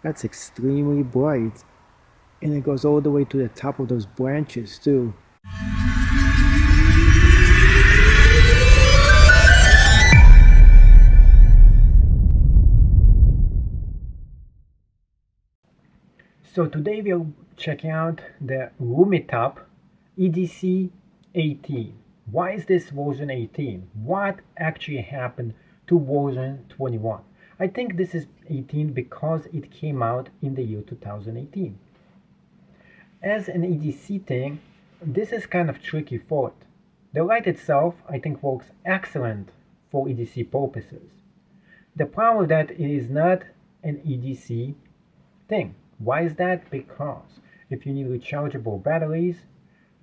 That's extremely bright. And it goes all the way to the top of those branches too. So today we're checking out the Lumintop EDC18. Why is this version 18? What actually happened to version 21? I think this is 18 because it came out in the year 2018. As an EDC thing, this is kind of tricky for it. The light itself, I think, works excellent for EDC purposes. The problem with that, it is not an EDC thing. Why is that? Because if you need rechargeable batteries,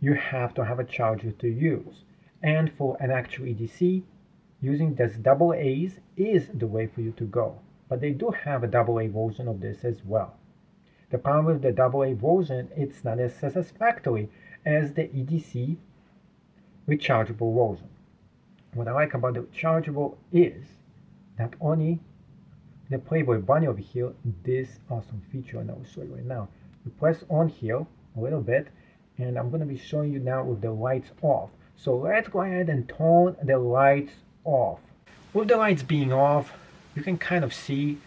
you have to have a charger to use. And for an actual EDC, using this AA's is the way for you to go. But they do have a AA version of this as well. The problem with the AA version, it's not as satisfactory as the EDC rechargeable version. What I like about the rechargeable is not only the Playboy bunny over here, this awesome feature, and I'll show you right now. You press on here a little bit, and I'm going to be showing you now with the lights off. So let's go ahead and turn the lights off. With the lights being off, you can kind of see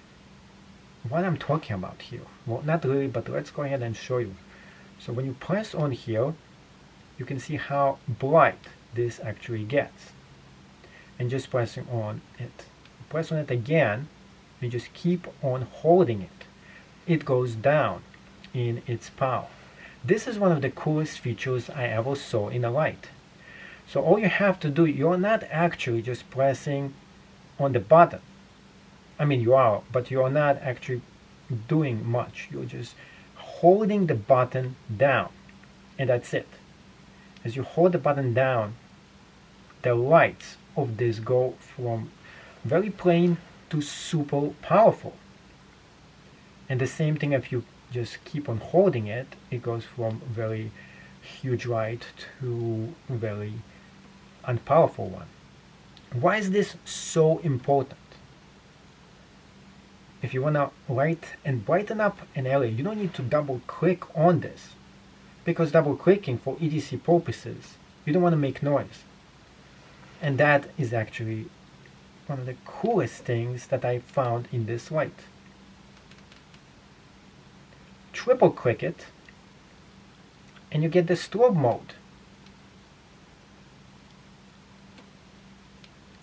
what I'm talking about here. Well, not really, but let's go ahead and show you. So when you press on here, you can see how bright this actually gets. And just pressing on it. Press on it again, you just keep on holding it. It goes down in its power. This is one of the coolest features I ever saw in a light. So all you have to do, you're not actually just pressing on the button. I mean, you are, but you're not actually doing much. You're just holding the button down, and that's it. As you hold the button down, the lights of this go from very plain to super powerful. And the same thing, if you just keep on holding it, it goes from very huge light to very unpowerful one. Why is this so important? If you want to light and brighten up an area, you don't need to double click on this, because double clicking for EDC purposes, you don't want to make noise. And that is actually one of the coolest things that I found in this light. Triple click it and you get the strobe mode.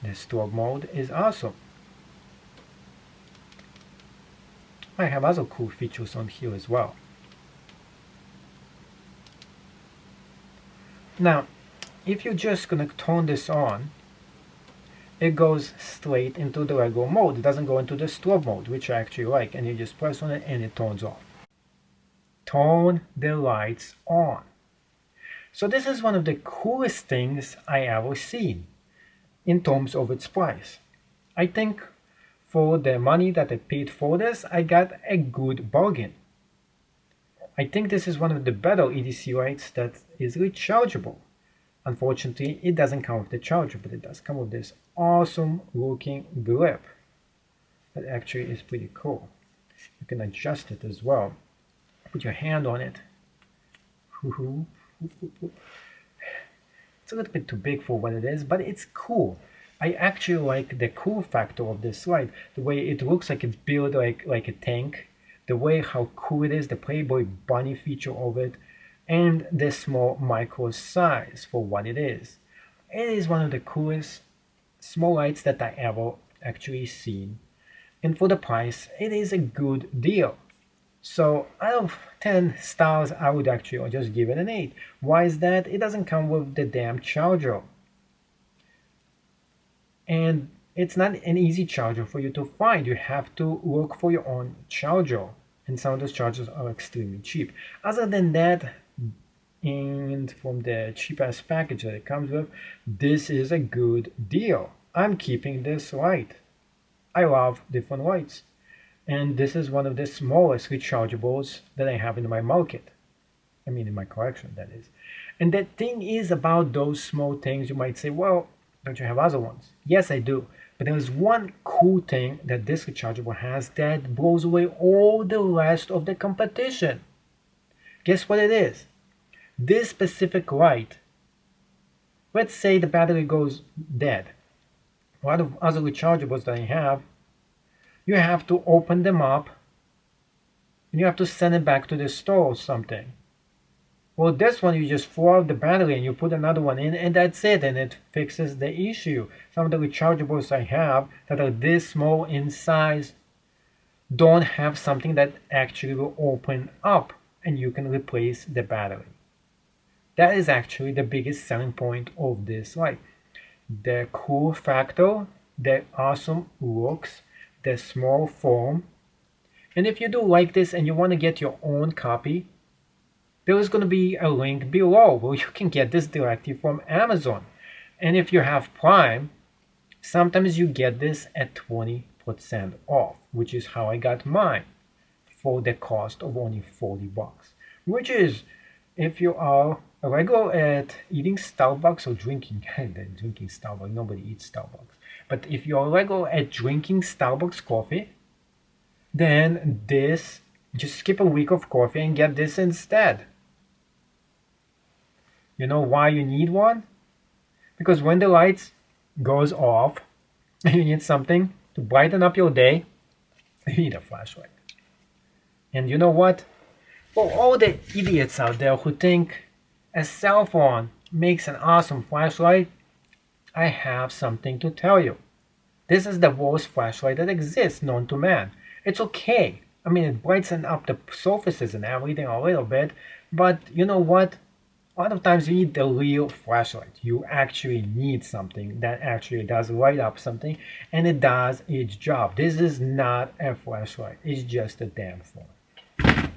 The strobe mode is awesome. I have other cool features on here as well. Now, if you're just gonna turn this on, it goes straight into the regular mode. It doesn't go into the strobe mode, which I actually like, and you just press on it and it turns off. Turn the lights on. So this is one of the coolest things I ever seen in terms of its price. I think for the money that I paid for this, I got a good bargain. I think this is one of the better EDC lights that is rechargeable. Unfortunately, it doesn't come with the charger, but it does come with this awesome looking grip. That actually is pretty cool. You can adjust it as well. Put your hand on it. It's a little bit too big for what it is, but it's cool. I actually like the cool factor of this light. The way it looks like it's built like a tank. The way how cool it is, the Playboy bunny feature of it. And the small micro size for what it is. It is one of the coolest small lights that I ever actually seen. And for the price, it is a good deal. So out of 10 stars, I would actually just give it an 8. Why is that? It doesn't come with the damn charger. And it's not an easy charger for you to find. You have to look for your own charger. And some of those chargers are extremely cheap. Other than that, and from the cheap-ass package that it comes with, this is a good deal. I'm keeping this light. I love different lights. And this is one of the smallest rechargeables that I have in my market. I mean, in my collection, that is. And the thing is about those small things, you might say, well, don't you have other ones? Yes, I do. But there is one cool thing that this rechargeable has that blows away all the rest of the competition. Guess what it is? This specific light. Let's say the battery goes dead. A lot of other rechargeables that I have, you have to open them up and you have to send it back to the store or something. Well, this one you just throw out the battery and you put another one in and that's it, and it fixes the issue. Some of the rechargeables I have that are this small in size don't have something that actually will open up and you can replace the battery. That is actually the biggest selling point of this light. The cool factor, the awesome looks, the small form. And if you do like this and you want to get your own copy, there is going to be a link below where you can get this directly from Amazon. And if you have Prime, sometimes you get this at 20% off, which is how I got mine, for the cost of only $40. Which is, if you are a regular at eating Starbucks or drinking Starbucks, nobody eats Starbucks. But if you're a regular at drinking Starbucks coffee, then this, just skip a week of coffee and get this instead. You know why you need one? Because when the lights goes off and you need something to brighten up your day, you need a flashlight. And you know what? For all the idiots out there who think a cell phone makes an awesome flashlight, I have something to tell you. This is the worst flashlight that exists known to man. It's okay. I mean, it brightens up the surfaces and everything a little bit, but you know what? A lot of times you need the real flashlight. You actually need something that actually does light up something, and it does its job. This is not a flashlight. It's just a damn phone.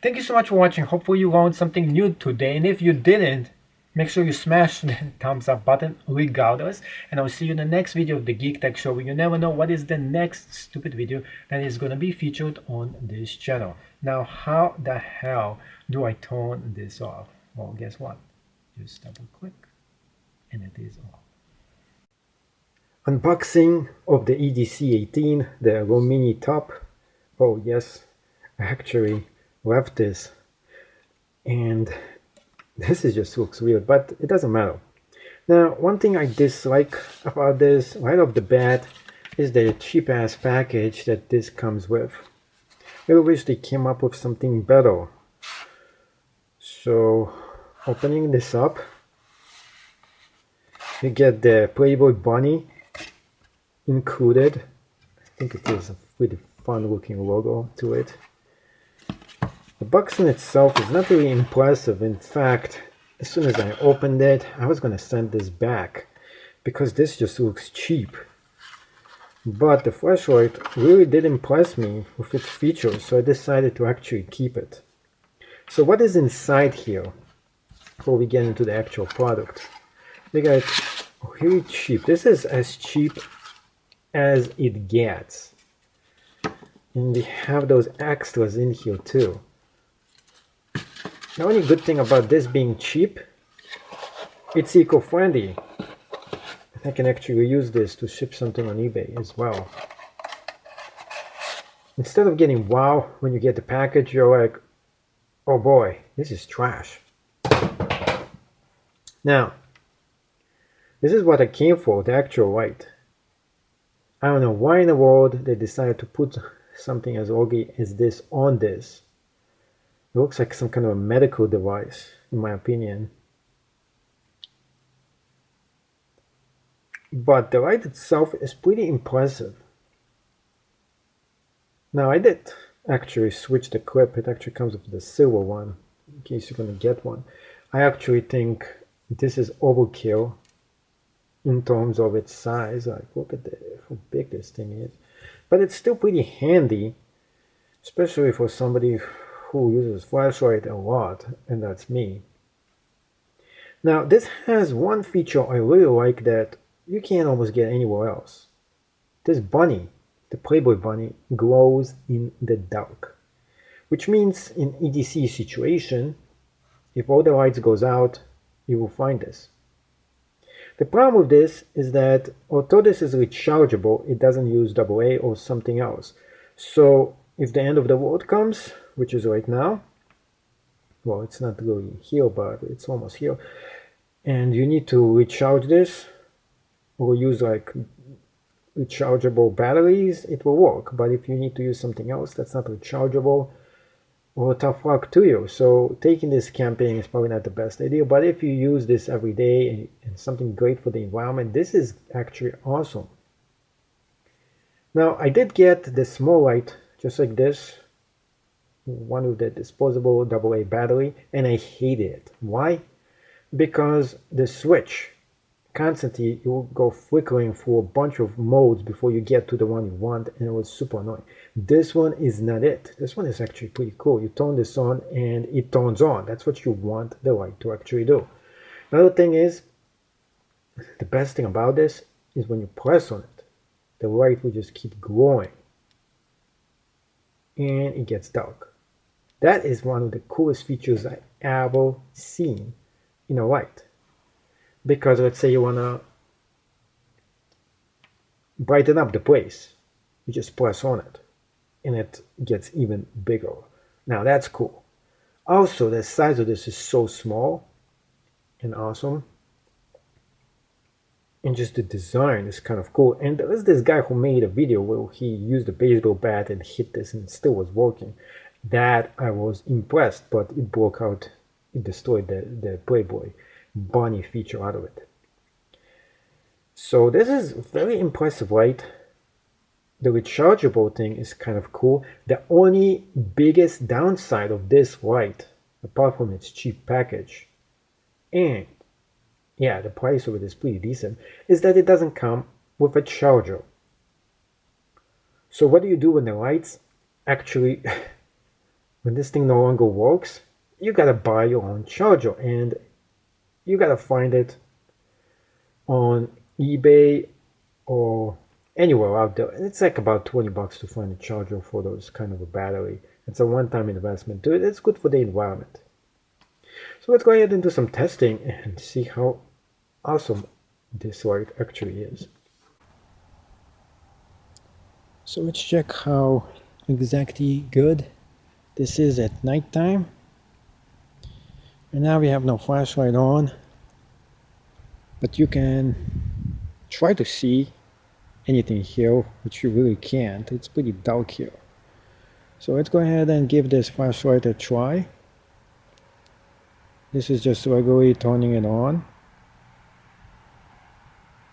Thank you so much for watching. Hopefully you learned something new today, and if you didn't, make sure you smash the thumbs up button regardless, and I'll see you in the next video of the Geek Tech Show, where you never know what is the next stupid video that is going to be featured on this channel. Now, how the hell do I turn this off? Well, guess what? Just double click and it is off. Unboxing of the EDC18, the Lumintop. Oh yes, I actually left this, and this just looks weird, but it doesn't matter. Now, one thing I dislike about this right off the bat is the cheap ass package that this comes with. I wish they came up with something better. So, opening this up, you get the Playboy bunny included. I think it is a really fun looking logo to it. The box in itself is not really impressive. In fact, as soon as I opened it, I was going to send this back because this just looks cheap. But the flashlight really did impress me with its features, so I decided to actually keep it. So what is inside here before we get into the actual product? They got really cheap. This is as cheap as it gets. And they have those extras in here too. The only good thing about this being cheap, it's eco-friendly. I can actually use this to ship something on eBay as well. Instead of getting wow when you get the package, you're like, oh boy, this is trash. Now, this is what I came for, the actual light. I don't know why in the world they decided to put something as ugly as this on this. It looks like some kind of a medical device, in my opinion. But the light itself is pretty impressive. Now, I did actually switch the clip. It actually comes with the silver one, in case you're going to get one. I actually think this is overkill in terms of its size. Like, look at how big this thing is. But it's still pretty handy, especially for somebody who uses flashlight a lot, and that's me. Now, this has one feature I really like that you can't almost get anywhere else. This bunny, the Playboy bunny, glows in the dark, which means in EDC situation, if all the lights goes out, you will find this. The problem with this is that although this is rechargeable, it doesn't use AA or something else. So if the end of the world comes, which is right now, well, it's not really here, but it's almost here, and you need to recharge this or use like rechargeable batteries, it will work. But if you need to use something else that's not rechargeable, well, tough luck to you. So taking this camping is probably not the best idea, but if you use this every day and something great for the environment, this is actually awesome. Now, I did get the small light, just like this, one with the disposable AA battery, and I hated it. Why? Because the switch constantly, it will go flickering through a bunch of modes before you get to the one you want, and it was super annoying. This one is not it. This one is actually pretty cool. You turn this on and it turns on. That's what you want the light to actually do. Another thing is, the best thing about this is when you press on it, the light will just keep glowing and it gets dark. That is one of the coolest features I ever seen in a light. Because let's say you want to brighten up the place, you just press on it and it gets even bigger. Now that's cool. Also, the size of this is so small and awesome, and just the design is kind of cool. And there is this guy who made a video where he used a baseball bat and hit this and it still was working. That I was impressed, but it broke out, it destroyed the Playboy bunny feature out of it. So this is very impressive light. The rechargeable thing is kind of cool. The only biggest downside of this light, apart from its cheap package, and yeah, the price of it is pretty decent, is that it doesn't come with a charger. So what do you do when the lights actually, when this thing no longer works? You gotta buy your own charger, and you gotta find it on eBay or anywhere out there. And it's like about 20 bucks to find a charger for those kind of a battery. It's a one-time investment. It's good for the environment. So let's go ahead and do some testing and see how awesome this light actually is. So let's check how exactly good this is at nighttime. And now we have no flashlight on, but you can try to see anything here, which you really can't. It's pretty dark here. So let's go ahead and give this flashlight a try. This is just regularly turning it on.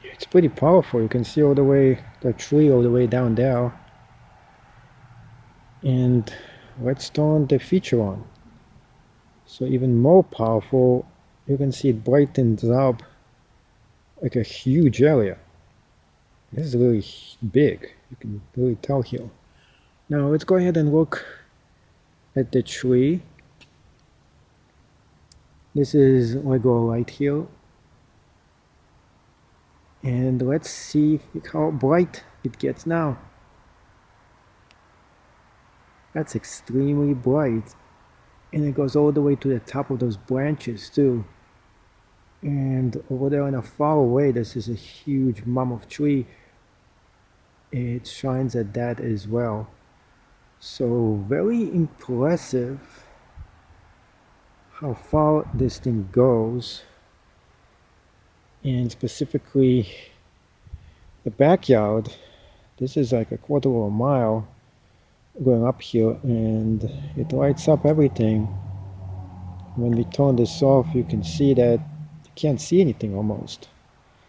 It's pretty powerful. You can see all the way, the tree all the way down there. And let's turn the feature on. So even more powerful, you can see it brightens up like a huge area. This is really big, you can really tell here. Now let's go ahead and look at the tree. This is Lego light here. And let's see how bright it gets now. That's extremely bright. And it goes all the way to the top of those branches too. And over there in a far away, this is a huge mammoth tree. It shines at that as well. So very impressive how far this thing goes. And specifically the backyard, this is like a quarter of a mile going up here, and it lights up everything. When we turn this off, you can see that you can't see anything almost.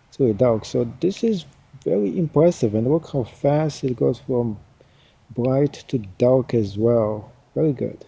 It's really dark. So this is very impressive, and look how fast it goes from bright to dark as well. Very good.